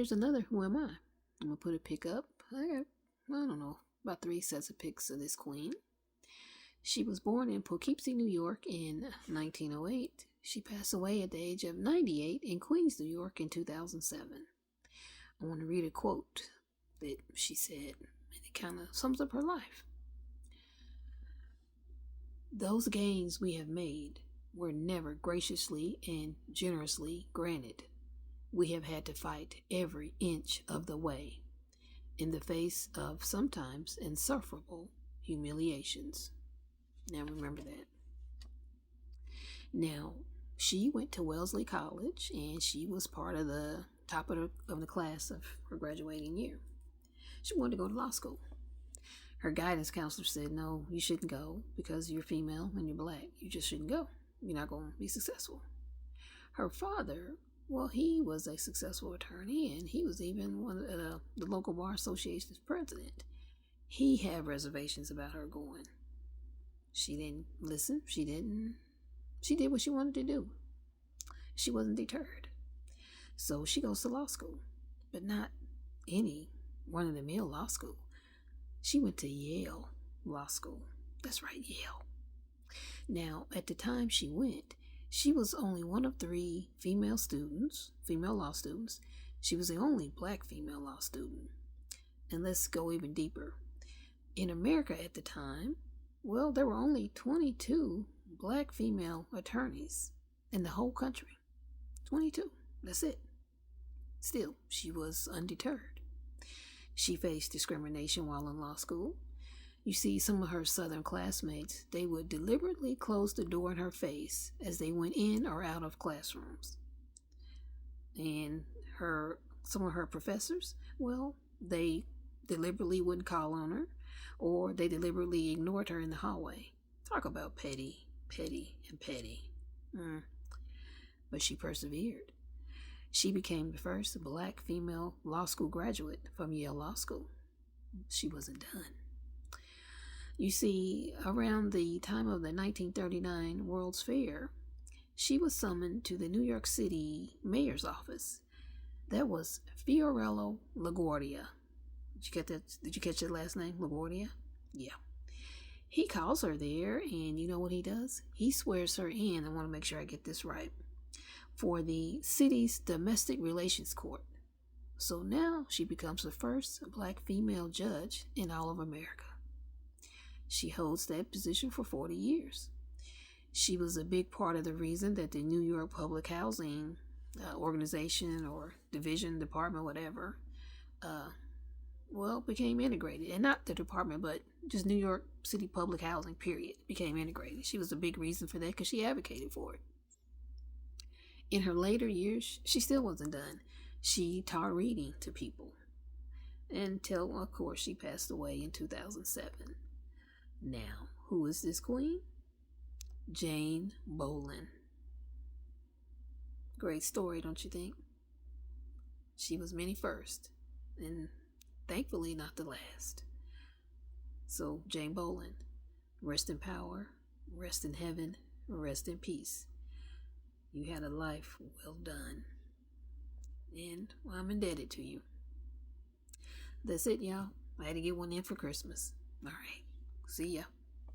here's another Who Am I? I'm going to put a pic up. I got, I don't know, about 3 sets of pics of this queen. She was born in Poughkeepsie, New York in 1908. She passed away at the age of 98 in Queens, New York in 2007. I want to read a quote that she said, and it kind of sums up her life. Those gains we have made were never graciously and generously granted. We have had to fight every inch of the way, in the face of sometimes insufferable humiliations. Now remember that. Now, she went to Wellesley College, and she was part of the top of the class of her graduating year. She wanted to go to law school. Her guidance counselor said, no, you shouldn't go because you're female and you're black. You just shouldn't go. You're not going to be successful. Her father, well, he was a successful attorney, and he was even one of the local bar association's president. He had reservations about her going. She didn't listen. She did what she wanted to do. She wasn't deterred. So she goes to law school, but not any run-of-the-mill law school. She went to Yale Law School. That's right, Yale. Now, at the time she went, she was only one of 3 female law students. She was the only black female law student. And let's go even deeper. In America at the time, well, there were only 22 black female attorneys in the whole country. 22. That's it. Still, she was undeterred. She faced discrimination while in law school. You see, some of her Southern classmates, they would deliberately close the door in her face as they went in or out of classrooms. And some of her professors, well, they deliberately wouldn't call on her, or they deliberately ignored her in the hallway. Talk about petty. But she persevered. She became the first black female law school graduate from Yale Law School. She wasn't done. You see, around the time of the 1939 World's Fair, she was summoned to the New York City mayor's office. That was Fiorello LaGuardia. Did you get that? Did you catch that last name, LaGuardia? Yeah. He calls her there, and you know what he does? He swears her in. I want to make sure I get this right. For the city's domestic relations court. So now she becomes the first black female judge in all of America. She holds that position for 40 years. She was a big part of the reason that the New York Public Housing organization or division, department, whatever, became integrated. And not the department, but just New York City Public Housing, period, became integrated. She was a big reason for that because she advocated for it. In her later years, she still wasn't done. She taught reading to people until, of course, she passed away in 2007. Now, who is this queen? Jane Bolin. Great story, don't you think? She was many first, and thankfully not the last. So, Jane Bolin, rest in power, rest in heaven, rest in peace. You had a life well done, and I'm indebted to you. That's it, y'all. I had to get one in for Christmas. All right. See ya.